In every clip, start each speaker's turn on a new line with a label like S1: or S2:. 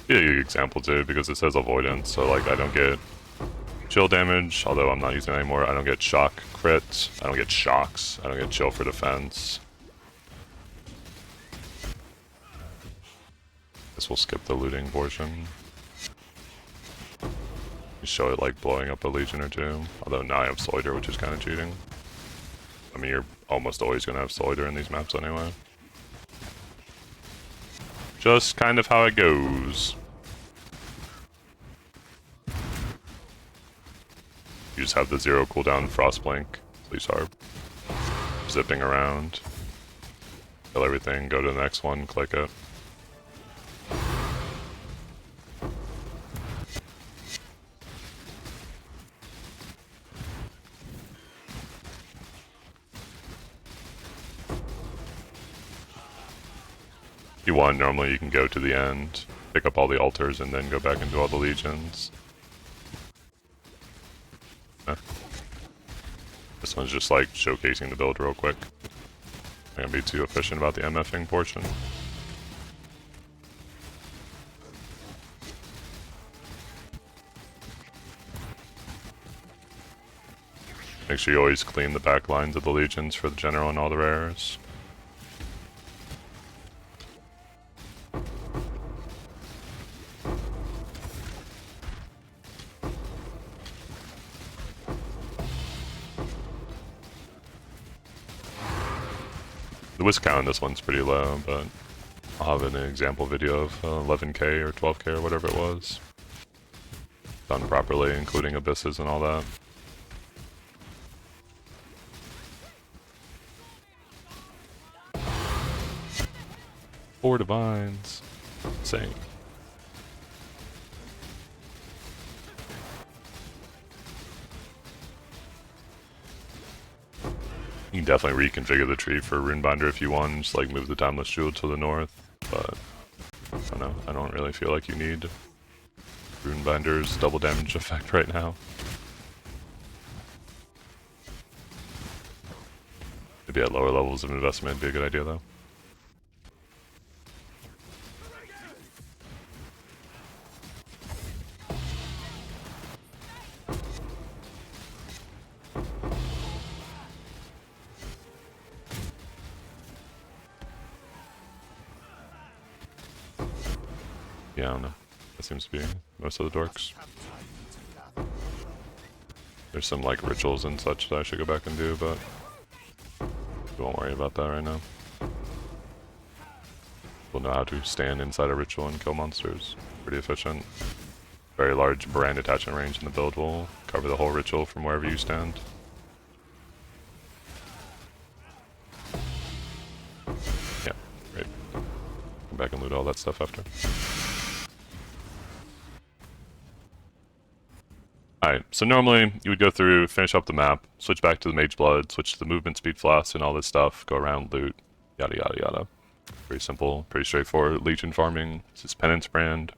S1: Be a good example too, because it says avoidance, so like I don't get chill damage, although I'm not using it anymore. I don't get shock crit, I don't get shocks, I don't get chill for defense. Guess we'll skip the looting portion. You show it like blowing up a legion or two, although now I have Soiter, which is kind of cheating. I mean, you're almost always going to have Soiter in these maps anyway. Just kind of how it goes. You just have the 0 cooldown Frostblink, Police Harp, zipping around, kill everything, go to the next one, click it. If you want, normally you can go to the end, pick up all the altars, and then go back and do all the legions. This one's just like showcasing the build real quick. I'm gonna be too efficient about the MFing portion. Make sure you always clean the back lines of the legions for the general and all the rares. The whisk count in this one's pretty low, but I'll have an example video of 11k or 12k or whatever it was. Done properly, including abysses and all that. Four divines. Insane. You can definitely reconfigure the tree for Runebinder if you want, just like move the Timeless Jewel to the north, but I don't know, I don't really feel like you need Runebinder's double damage effect right now. Maybe at lower levels of investment would be a good idea though. Yeah, I don't know. That seems to be most of the dorks. There's some like rituals and such that I should go back and do, but we won't worry about that right now. We'll know how to stand inside a ritual and kill monsters. Pretty efficient. Very large brand attachment range in the build will cover the whole ritual from wherever you stand. Yeah, great. Come back and loot all that stuff after. Alright, so normally you would go through, finish up the map, switch back to the Mage Blood, switch to the movement speed flask and all this stuff, go around, loot, yada yada yada. Pretty simple, pretty straightforward. Legion farming. This is Penance brand.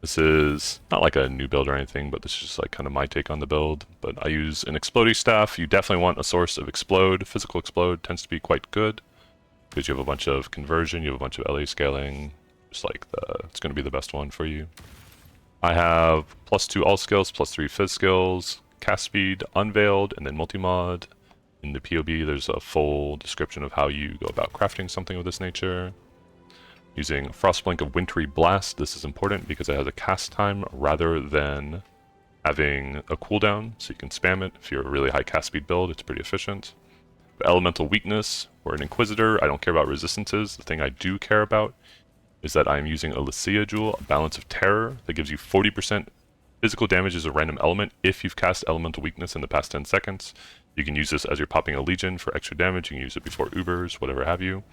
S1: This is not like a new build or anything, but this is just like kind of my take on the build. But I use an Explodey staff. You definitely want a source of Explode. Physical Explode tends to be quite good because you have a bunch of conversion, you have a bunch of LA scaling. Just like it's going to be the best one for you. I have +2 all skills, +3 phys skills, cast speed, unveiled, and then multi-mod. In the POB, there's a full description of how you go about crafting something of this nature. Using Frostblink of Wintry Blast, this is important because it has a cast time rather than having a cooldown, so you can spam it. If you're a really high cast speed build, it's pretty efficient. Elemental Weakness, we're an Inquisitor, I don't care about resistances. The thing I do care about is that I'm using a Lucia Jewel, a Balance of Terror, that gives you 40% physical damage as a random element if you've cast Elemental Weakness in the past 10 seconds. You can use this as you're popping a Legion for extra damage. You can use it before Ubers, whatever have you.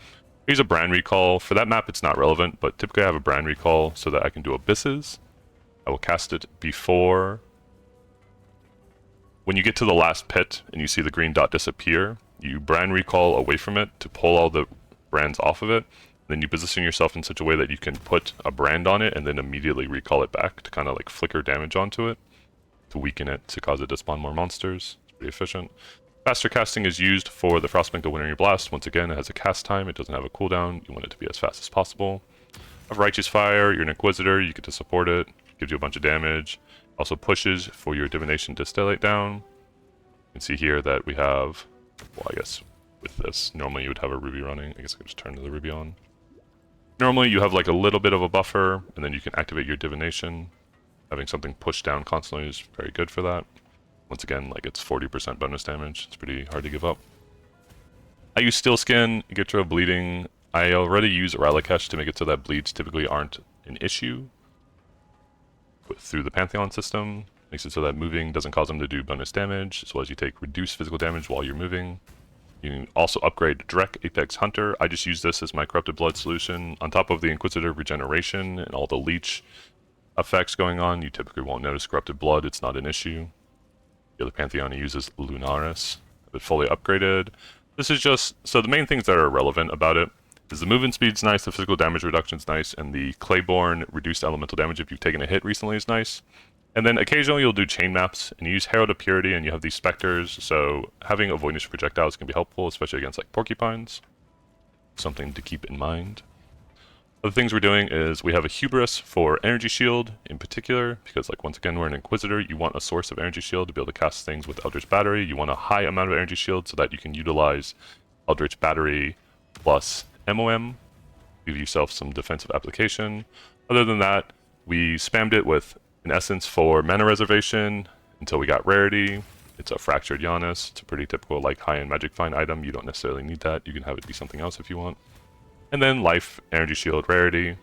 S1: Here's a Brand Recall. For that map, it's not relevant, but typically I have a Brand Recall so that I can do Abysses. I will cast it before... When you get to the last pit and you see the green dot disappear, you Brand Recall away from it to pull all the brands off of it. Then you position yourself in such a way that you can put a brand on it and then immediately recall it back to kind of like flicker damage onto it, to weaken it, to cause it to spawn more monsters. It's pretty efficient. Faster casting is used for the Frostbank to Wintering Blast. Once again, it has a cast time, it doesn't have a cooldown. You want it to be as fast as possible. Of Righteous Fire, you're an Inquisitor, you get to support it, gives you a bunch of damage. Also pushes for your Divination Distillate down. You can see here that we have, well, I guess with this, normally you would have a Ruby running. I guess I could just turn the Ruby on. Normally you have like a little bit of a buffer, and then you can activate your Divination. Having something pushed down constantly is very good for that. Once again, like it's 40% bonus damage. It's pretty hard to give up. I use Steel Skin, get to a bleeding. I already use Ralakesh to make it so that bleeds typically aren't an issue through the Pantheon system. Makes it so that moving doesn't cause them to do bonus damage, as well as you take reduced physical damage while you're moving. You can also upgrade Drek, Apex Hunter. I just use this as my Corrupted Blood solution. On top of the Inquisitor regeneration and all the leech effects going on, you typically won't notice Corrupted Blood, it's not an issue. The other Pantheon uses Lunaris, but fully upgraded. This is just, so the main things that are relevant about it is the movement speed's nice, the physical damage reduction's nice, and the Claiborne reduced elemental damage if you've taken a hit recently is nice. And then occasionally you'll do chain maps, and you use Herald of Purity, and you have these specters, so having avoidance projectiles can be helpful, especially against like porcupines. Something to keep in mind. Other things we're doing is we have a Hubris for Energy Shield in particular, because like once again we're an Inquisitor, you want a source of Energy Shield to be able to cast things with Eldritch Battery. You want a high amount of Energy Shield so that you can utilize Eldritch Battery plus MOM, give yourself some defensive application. Other than that, we spammed it with an Essence for mana reservation until we got Rarity. It's a Fractured Giannis. It's a pretty typical like high-end Magic Find item. You don't necessarily need that. You can have it be something else if you want. And then Life, Energy Shield, Rarity.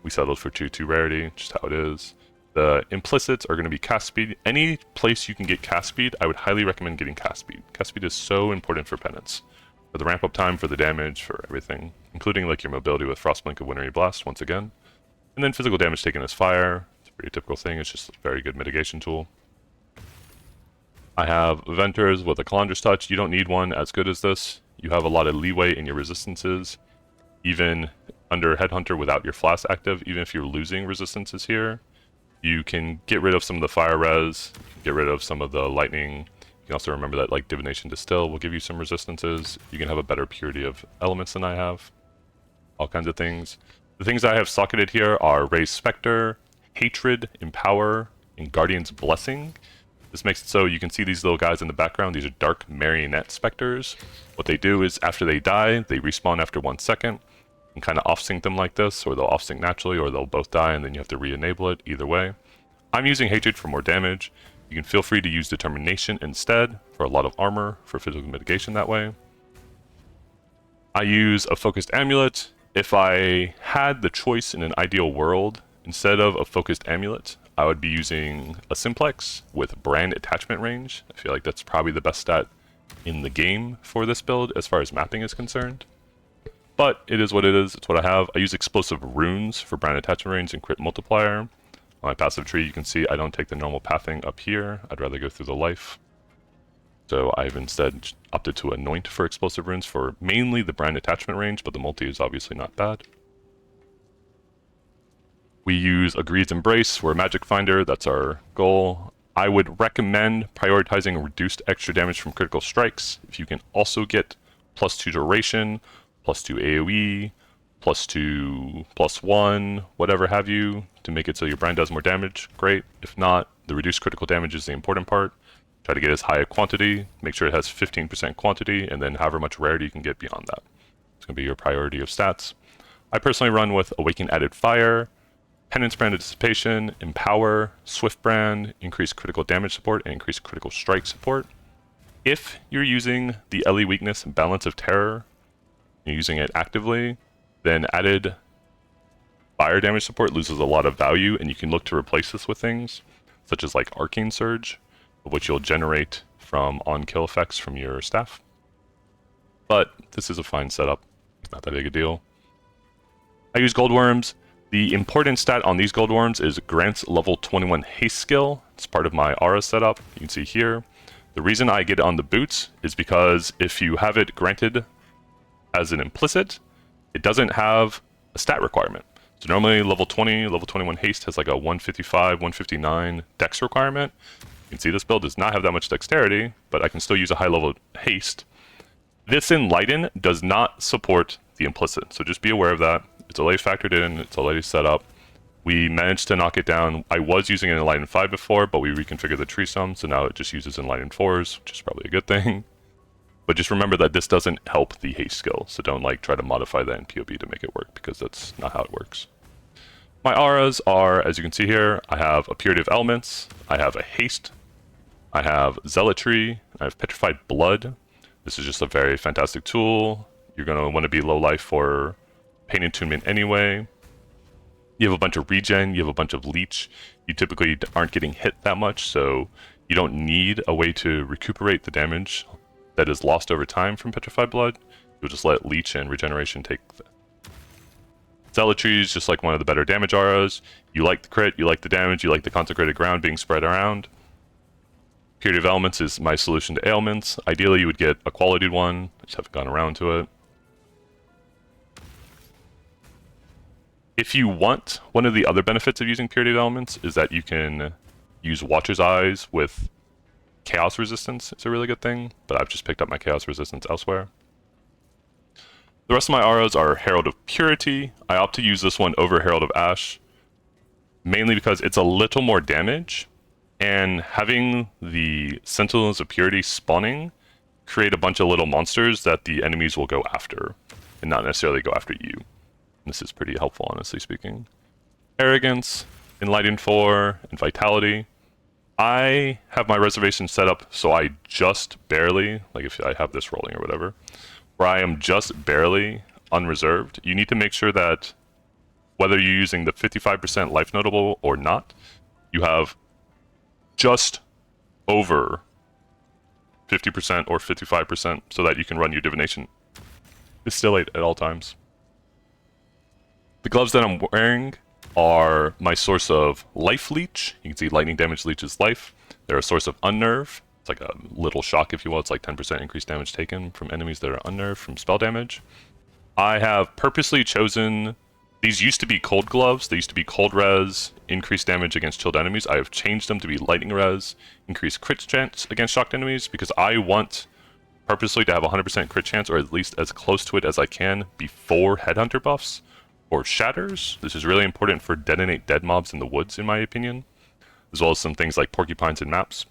S1: We sell those for 2/2 Rarity, just how it is. The implicits are going to be cast speed. Any place you can get cast speed, I would highly recommend getting cast speed. Cast speed is so important for Penance. For the ramp up time, for the damage, for everything. Including like your mobility with Frostblink and Wintering Blast, once again. And then physical damage taken as fire. It's a pretty typical thing, it's just a very good mitigation tool. I have Venters with a Calandra's Touch. You don't need one as good as this. You have a lot of leeway in your resistances. Even under Headhunter without your Flask active, even if you're losing resistances here, you can get rid of some of the fire res, get rid of some of the lightning. You can also remember that like Divination Distill will give you some resistances. You can have a better purity of elements than I have. All kinds of things. The things I have socketed here are Raise Spectre, Hatred, Empower, and Guardian's Blessing. This makes it so you can see these little guys in the background. These are dark marionette specters. What they do is after they die, they respawn after 1 second. And kind of off-sync them like this, or they'll off-sync naturally, or they'll both die and then you have to re-enable it. Either way. I'm using Hatred for more damage. You can feel free to use Determination instead for a lot of armor for physical mitigation that way. I use a Focused Amulet. If I had the choice in an ideal world, instead of a Focused Amulet, I would be using a Simplex with Brand Attachment Range. I feel like that's probably the best stat in the game for this build as far as mapping is concerned. But it is what it is, it's what I have. I use Explosive Runes for Brand Attachment Range and Crit Multiplier. On my passive tree, you can see I don't take the normal pathing up here. I'd rather go through the life. So I've instead opted to Anoint for Explosive Runes for mainly the Brand Attachment Range, but the multi is obviously not bad. We use Agreed's Embrace for a Magic Finder, that's our goal. I would recommend prioritizing reduced extra damage from critical strikes. If you can also get +2 duration, +2 AoE, +2, +1, whatever have you, to make it so your brand does more damage, great. If not, the reduced critical damage is the important part. Try to get as high a quantity, make sure it has 15% quantity, and then however much rarity you can get beyond that. It's going to be your priority of stats. I personally run with Awaken Added Fire, Penance Brand of Dissipation, Empower, Swift Brand, increase critical damage support, and increase critical strike support. If you're using the LE weakness Balance of Terror, you're using it actively, then added fire damage support loses a lot of value, and you can look to replace this with things such as like Arcane Surge, which you'll generate from on-kill effects from your staff. But this is a fine setup. It's not that big a deal. I use gold worms. The important stat on these gold worms is grants level 21 haste skill. It's part of my aura setup. You can see here. The reason I get it on the boots is because if you have it granted as an implicit, it doesn't have a stat requirement. So normally level 20, level 21 haste has like a 155, 159 dex requirement. You can see this build does not have that much dexterity, but I can still use a high level haste. This Enlighten does not support the implicit, so just be aware of that. It's already factored in, it's already set up. We managed to knock it down. I was using an Enlighten 5 before, but we reconfigured the tree sum, so now it just uses Enlighten 4s, which is probably a good thing. But just remember that this doesn't help the haste skill, so don't like try to modify that in PoB to make it work, because that's not how it works. My auras are, as you can see here, I have a Purity of Elements, I have a Haste, I have Zealotry, I have Petrified Blood. This is just a very fantastic tool. You're going to want to be low life for Pain Attunement anyway. You have a bunch of regen, you have a bunch of leech. You typically aren't getting hit that much, so you don't need a way to recuperate the damage that is lost over time from Petrified Blood. You'll just let leech and regeneration take the... Zealotry is just like one of the better damage auras. You like the crit, you like the damage, you like the consecrated ground being spread around. Purity of Elements is my solution to ailments. Ideally you would get a qualityed one, I just haven't gone around to it. If you want, one of the other benefits of using Purity of Elements is that you can use Watcher's Eyes with Chaos Resistance. It's a really good thing, but I've just picked up my Chaos Resistance elsewhere. The rest of my auras are Herald of Purity. I opt to use this one over Herald of Ash, mainly because it's a little more damage, and having the Sentinels of Purity spawning create a bunch of little monsters that the enemies will go after, and not necessarily go after you. This is pretty helpful, honestly speaking. Arrogance, Enlightened 4, and Vitality. I have my reservation set up so I just barely, like if I have this rolling or whatever, where I am just barely unreserved. You need to make sure that whether you're using the 55% life notable or not, you have just over 50% or 55% so that you can run your divination distillate at all times. The gloves that I'm wearing are my source of life leech. You can see lightning damage leeches life. They're a source of unnerve. It's like a little shock, if you will. It's like 10% increased damage taken from enemies that are unnerved from spell damage. I have purposely chosen... These used to be cold gloves. They used to be cold res, increased damage against chilled enemies. I have changed them to be lightning res, increased crit chance against shocked enemies, because I want purposely to have 100% crit chance, or at least as close to it as I can, before headhunter buffs or shatters. This is really important for detonate dead mobs in the woods, in my opinion, as well as some things like porcupines and maps.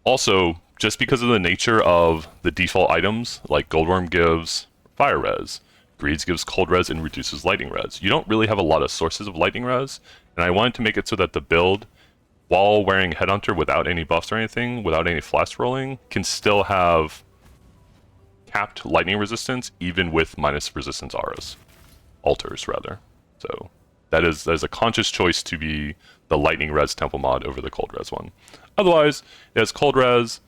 S1: Also, just because of the nature of the default items, like Goldworm gives fire res, Greeds gives cold res and reduces lightning res. You don't really have a lot of sources of lightning res, and I wanted to make it so that the build, while wearing Headhunter without any buffs or anything, without any flash rolling, can still have capped lightning resistance, even with minus resistance auras. Altars, rather. So that is a conscious choice to be the lightning res temple mod over the cold res one. Otherwise, it has cold res,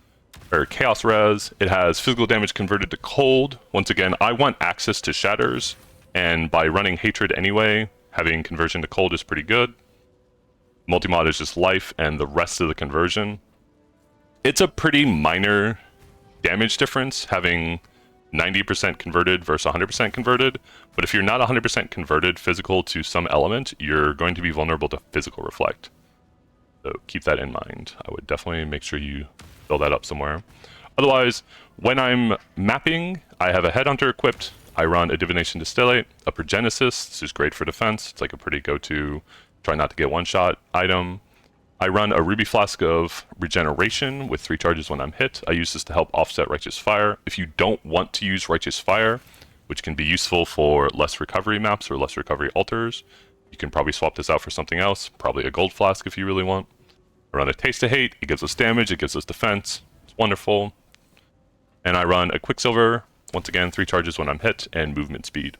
S1: or chaos res, it has physical damage converted to cold. Once again, I want access to shatters, and by running hatred anyway, having conversion to cold is pretty good. Multi-mod is just life and the rest of the conversion. It's a pretty minor damage difference having 90% converted versus 100% converted, but if you're not 100% converted physical to some element, you're going to be vulnerable to physical reflect. So keep that in mind. I would definitely make sure you fill that up somewhere. Otherwise, when I'm mapping, I have a Headhunter equipped, I run a Divination Distillate, a Progenesis, this is great for defense, it's like a pretty go-to, try not to get one-shot item. I run a Ruby Flask of Regeneration with 3 charges when I'm hit. I use this to help offset Righteous Fire. If you don't want to use Righteous Fire, which can be useful for less recovery maps or less recovery altars, you can probably swap this out for something else, probably a Gold Flask if you really want. I run a Taste of Hate, it gives us damage, it gives us defense, it's wonderful. And I run a Quicksilver, once again 3 charges when I'm hit, and movement speed.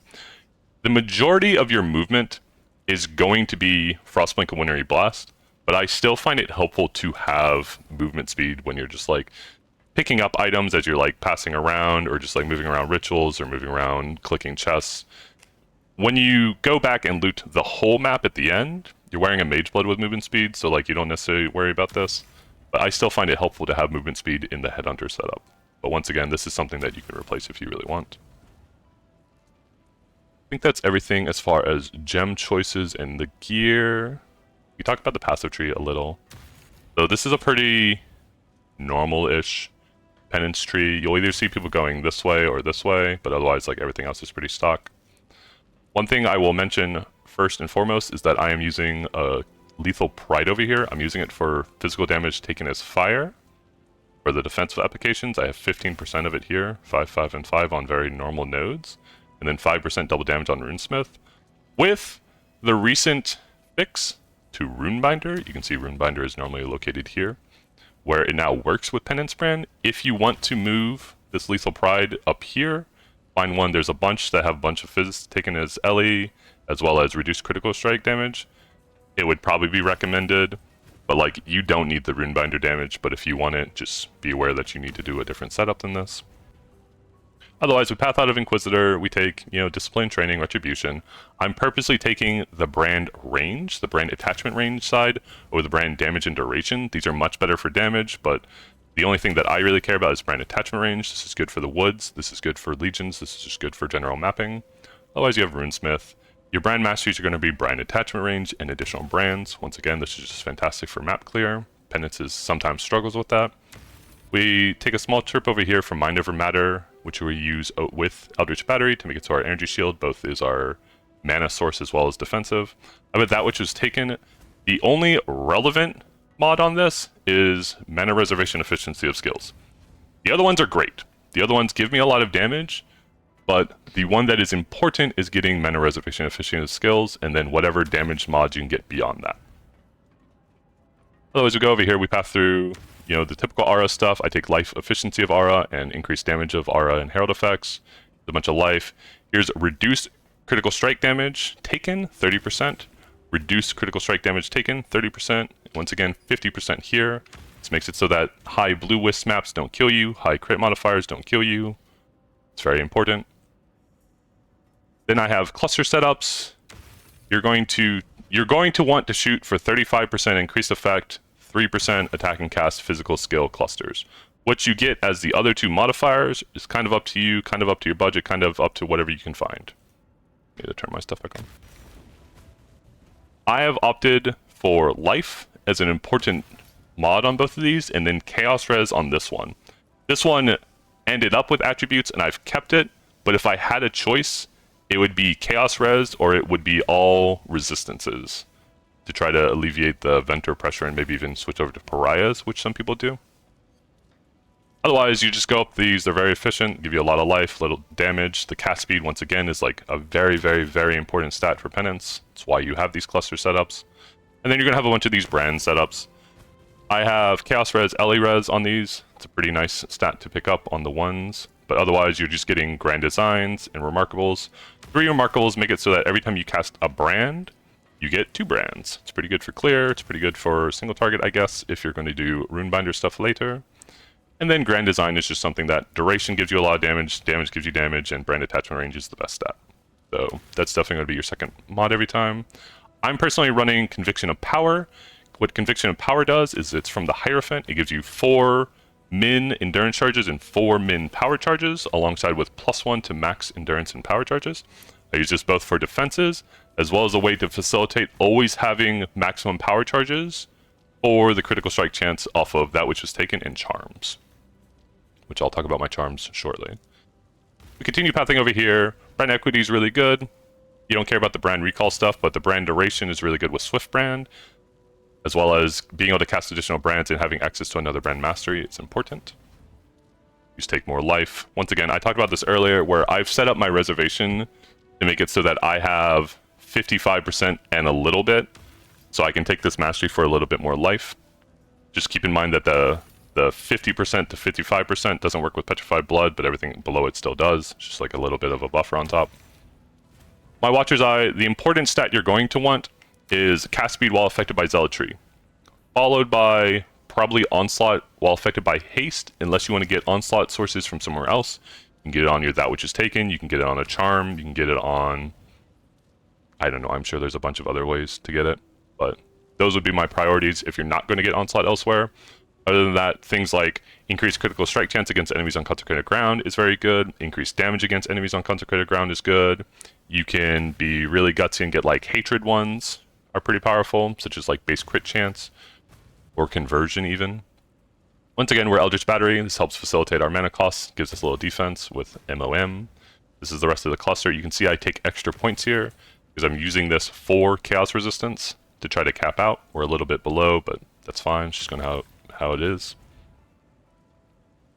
S1: the majority of your movement is going to be Frostblink and Wintry Blast, but I still find it helpful to have movement speed when you're just like picking up items as you're like passing around, or just like moving around rituals, or moving around clicking chests. When you go back and loot the whole map at the end, you're wearing a Mage Blood with movement speed, so like you don't necessarily worry about this. But I still find it helpful to have movement speed in the Headhunter setup. But once again, this is something that you can replace if you really want. I think that's everything as far as gem choices and the gear. We talked about the passive tree a little. So this is a pretty normal-ish penance tree. You'll either see people going this way or this way, but otherwise like everything else is pretty stock. One thing I will mention first and foremost is that I am using a Lethal Pride over here. I'm using it for physical damage taken as fire. For the defensive applications, I have 15% of it here, 5, 5, and 5 on very normal nodes, and then 5% double damage on Runesmith. With the recent fix to Runebinder, you can see Runebinder is normally located here, where it now works with Penance Brand. If you want to move this Lethal Pride up here, find one, there's a bunch that have a bunch of fizz taken as LE, as well as reduced critical strike damage. It would probably be recommended, but like you don't need the Runebinder damage, but if you want it, just be aware that you need to do a different setup than this. Otherwise, with Path out of Inquisitor, we take, Discipline, Training, Retribution. I'm purposely taking the brand range, the brand attachment range side, over the brand damage and duration. These are much better for damage, but the only thing that I really care about is brand attachment range. This is good for the woods, this is good for legions, this is just good for general mapping. Otherwise, you have Runesmith. Your brand masteries are going to be brand attachment range and additional brands. Once again, this is just fantastic for map clear. Penance sometimes struggles with that. We take a small trip over here for Mind Over Matter, which we use with Eldritch Battery to make it so our energy shield both is our mana source as well as defensive. But that which was taken, the only relevant mod on this is mana reservation efficiency of skills. The other ones are great. The other ones give me a lot of damage, but the one that is important is getting mana reservation efficiency of skills, and then whatever damage mods you can get beyond that. Otherwise, we go over here, we pass through, the typical aura stuff. I take life efficiency of aura and increased damage of aura and herald effects. A bunch of life. Here's reduced critical strike damage taken, 30%. Reduced critical strike damage taken, 30%. Once again, 50% here. This makes it so that high blue wisp maps don't kill you, high crit modifiers don't kill you. It's very important. Then I have cluster setups. You're going to want to shoot for 35% increased effect, 3% attack and cast physical skill clusters. What you get as the other two modifiers is kind of up to you, kind of up to your budget, kind of up to whatever you can find. I need to turn my stuff back on. I have opted for life as an important mod on both of these, and then chaos res on this one. This one ended up with attributes and I've kept it, but if I had a choice, it would be chaos res or it would be all resistances to try to alleviate the Venter pressure and maybe even switch over to pariahs, which some people do. Otherwise, you just go up these. They're very efficient, give you a lot of life, little damage. The cast speed, once again, is like a very, very, very important stat for Penance. It's why you have these cluster setups. And then you're going to have a bunch of these brand setups. I have Chaos Res, LE Res on these. It's a pretty nice stat to pick up on the ones. But otherwise, you're just getting Grand Designs and Remarkables. 3 Remarkables make it so that every time you cast a brand, you get 2 brands. It's pretty good for clear. It's pretty good for single target, I guess, if you're going to do Runebinder stuff later. And then Grand Design is just something that duration gives you a lot of damage, damage gives you damage, and brand attachment range is the best stat. So that's definitely going to be your second mod every time. I'm personally running Conviction of Power. What Conviction of Power does is it's from the Hierophant. It gives you 4 min endurance charges and 4 min power charges, alongside with +1 to max endurance and power charges. I use this both for defenses, as well as a way to facilitate always having maximum power charges or the critical strike chance off of that which was taken in charms, which I'll talk about my charms shortly. We continue pathing over here. Brand equity is really good. You don't care about the brand recall stuff, but the brand duration is really good with Swift Brand, as well as being able to cast additional brands and having access to another brand mastery. It's important. You just take more life. Once again, I talked about this earlier, where I've set up my reservation to make it so that I have 55% and a little bit, so I can take this mastery for a little bit more life. Just keep in mind that the 50% to 55% doesn't work with Petrified Blood, but everything below it still does. It's just like a little bit of a buffer on top. My Watcher's Eye, the important stat you're going to want is cast speed while affected by Zealotry, followed by probably Onslaught while affected by Haste, unless you want to get Onslaught sources from somewhere else. You can get it on your That Which Is Taken, you can get it on a Charm, you can get it on... I don't know, I'm sure there's a bunch of other ways to get it, but those would be my priorities if you're not going to get Onslaught elsewhere. Other than that, things like increased critical strike chance against enemies on consecrated ground is very good. Increased damage against enemies on consecrated ground is good. You can be really gutsy and get like hatred ones are pretty powerful, such as like base crit chance or conversion even. Once again, we're Eldritch Battery. This helps facilitate our mana costs, gives us a little defense with MOM. This is the rest of the cluster. You can see I take extra points here because I'm using this for chaos resistance to try to cap out. We're a little bit below, but that's fine. It's just going to how it is.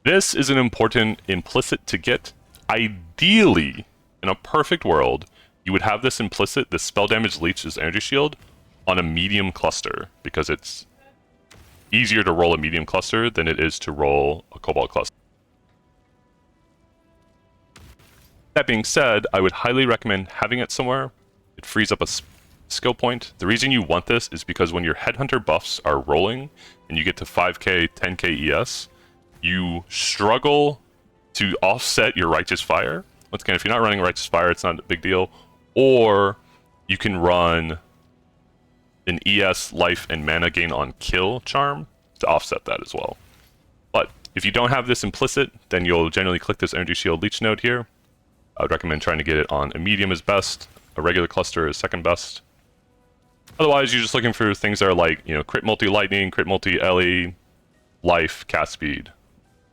S1: This is an important implicit to get. Ideally, in a perfect world, you would have this implicit, this spell damage leeches energy shield, on a medium cluster, because it's easier to roll a medium cluster than it is to roll a cobalt cluster. That being said, I would highly recommend having it somewhere. It frees up a skill point. The reason you want this is because when your headhunter buffs are rolling and you get to 5k, 10k ES, you struggle to offset your Righteous Fire. Once again, if you're not running Righteous Fire, it's not a big deal. Or you can run an ES, life, and mana gain on kill charm to offset that as well. But if you don't have this implicit, then you'll generally click this Energy Shield Leech node here. I would recommend trying to get it on a medium is best, a regular cluster is second best. Otherwise, you're just looking for things that are like, you know, crit multi-lightning, crit multi-LE, life, cast speed.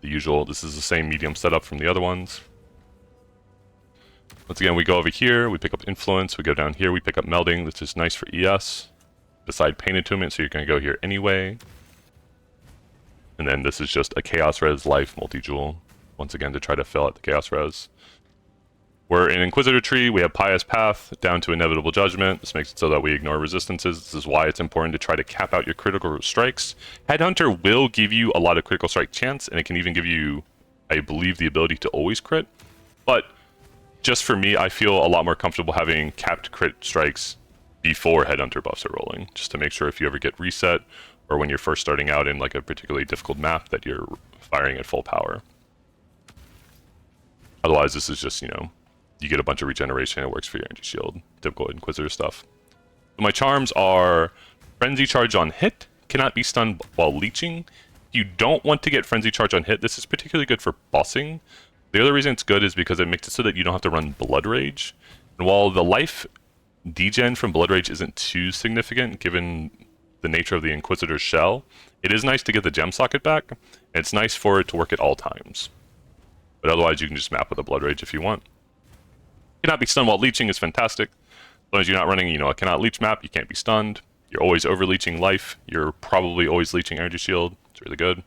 S1: The usual. This is the same medium setup from the other ones. Once again, we go over here, we pick up Influence, we go down here, we pick up Melding. This is nice for ES. Decide Pain Attunement, so you're going to go here anyway. And then this is just a Chaos Res Life multi-jewel. Once again, to try to fill out the Chaos Res. We're in Inquisitor Tree, we have Pious Path down to Inevitable Judgment. This makes it so that we ignore resistances. This is why it's important to try to cap out your critical strikes. Headhunter will give you a lot of critical strike chance, and it can even give you, I believe, the ability to always crit. But just for me, I feel a lot more comfortable having capped crit strikes before Headhunter buffs are rolling, just to make sure if you ever get reset, or when you're first starting out in like a particularly difficult map, that you're firing at full power. Otherwise, this is just, you know, you get a bunch of regeneration, it works for your energy shield. Typical Inquisitor stuff. So my charms are Frenzy Charge on hit, cannot be stunned while leeching. You don't want to get Frenzy Charge on hit. This is particularly good for bossing. The other reason it's good is because it makes it so that you don't have to run Blood Rage. And while the life degen from Blood Rage isn't too significant, given the nature of the Inquisitor's shell, it is nice to get the gem socket back, and it's nice for it to work at all times. But otherwise, you can just map with a Blood Rage if you want. Cannot be stunned while leeching is fantastic. As long as you're not running, you know, a cannot leech map, you can't be stunned. You're always over-leeching life. You're probably always leeching energy shield. It's really good.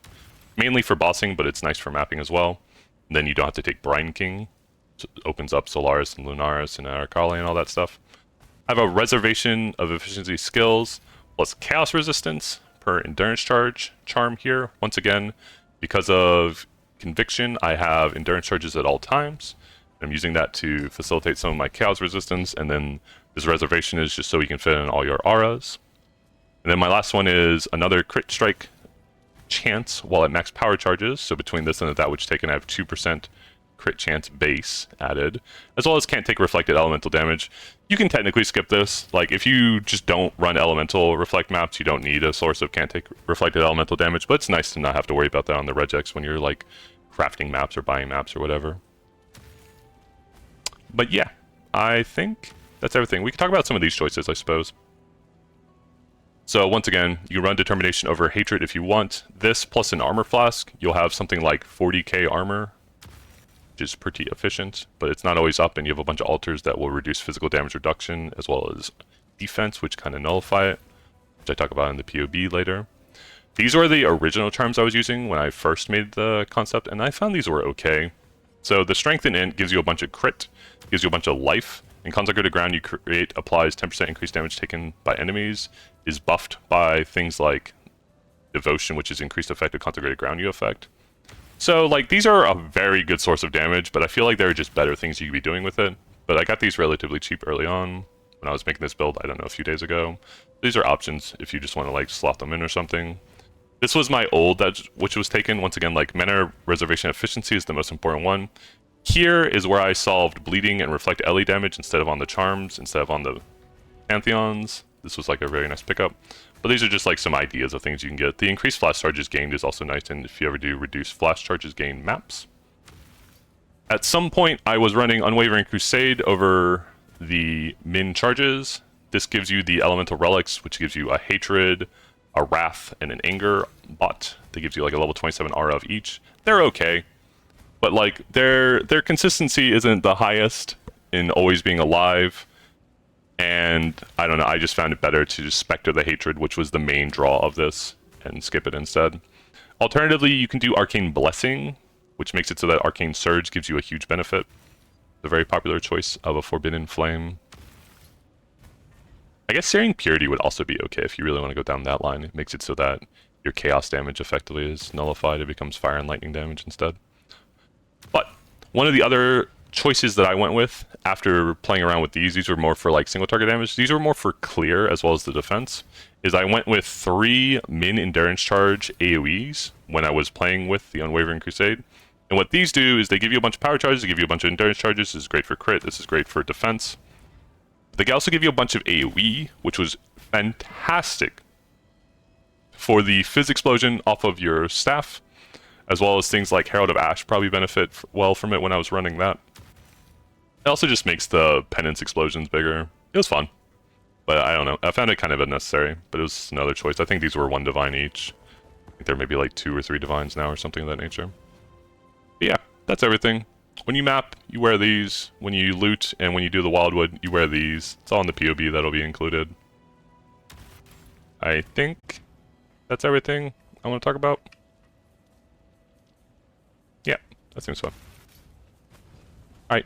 S1: Mainly for bossing, but it's nice for mapping as well. And then you don't have to take Brine King. So it opens up Solaris and Lunaris and Arcali and all that stuff. I have a reservation of efficiency skills plus chaos resistance per endurance charm here. Once again, because of conviction, I have endurance charges at all times. I'm using that to facilitate some of my chaos resistance, and then this reservation is just so you can fit in all your auras. And then my last one is another crit strike chance while at max power charges. So between this and That Which Taken, I have 2% crit chance base added, as well as can't take reflected elemental damage. You can technically skip this. Like, if you just don't run elemental reflect maps, you don't need a source of can't take reflected elemental damage, but it's nice to not have to worry about that on the regex when you're like crafting maps or buying maps or whatever. But yeah, I think that's everything. We can talk about some of these choices, I suppose. So once again, you run Determination over Hatred if you want. This plus an Armor Flask, you'll have something like 40k armor, which is pretty efficient, but it's not always up, and you have a bunch of altars that will reduce physical damage reduction, as well as defense, which kind of nullify it, which I talk about in the POB later. These were the original charms I was using when I first made the concept, and I found these were okay. So the Strength and Int gives you a bunch of crit, gives you a bunch of life. In Consecrated Ground you create applies 10% increased damage taken by enemies, is buffed by things like Devotion, which is increased effect of Consecrated Ground you affect. So like these are a very good source of damage, but I feel like there are just better things you could be doing with it. but I got these relatively cheap early on when I was making this build, I don't know, a few days ago. These are options if you just want to like slot them in or something. This was my old, which was taken. Once again, like mana reservation efficiency is the most important one. Here is where I solved bleeding and reflect LE damage instead of on the charms, instead of on the pantheons. This was like a very nice pickup. But these are just like some ideas of things you can get. The increased flash charges gained is also nice, and if you ever do reduce flash charges gained maps. At some point, I was running Unwavering Crusade over the min charges. This gives you the elemental relics, which gives you a hatred, a wrath, and an anger bot. That gives you like a level 27 aura of each. They're okay, but like their consistency isn't the highest in always being alive. And I don't know, I just found it better to just Spectre the Hatred, which was the main draw of this, and skip it instead. Alternatively, you can do Arcane Blessing, which makes it so that Arcane Surge gives you a huge benefit. The very popular choice of a Forbidden Flame. I guess Searing Purity would also be okay if you really want to go down that line. It makes it so that your Chaos damage effectively is nullified. It becomes Fire and Lightning damage instead. But one of the other choices that I went with after playing around with these were more for like single target damage. These were more for clear as well as the defense. Is I went with 3 min endurance charge AoEs when I was playing with the Unwavering Crusade. And what these do is they give you a bunch of power charges, they give you a bunch of endurance charges. This is great for crit, this is great for defense. They can also give you a bunch of AoE, which was fantastic for the Fizz Explosion off of your staff, as well as things like Herald of Ash probably benefit well from it when I was running that. It also just makes the Penance explosions bigger. It was fun. But I don't know. I found it kind of unnecessary, but it was another choice. I think these were 1 divine each. I think there may be like 2 or 3 divines now or something of that nature. But yeah, that's everything. When you map, you wear these. When you loot and when you do the Wildwood, you wear these. It's all in the POB that'll be included. I think that's everything I want to talk about. Yeah, that seems fun. Alright.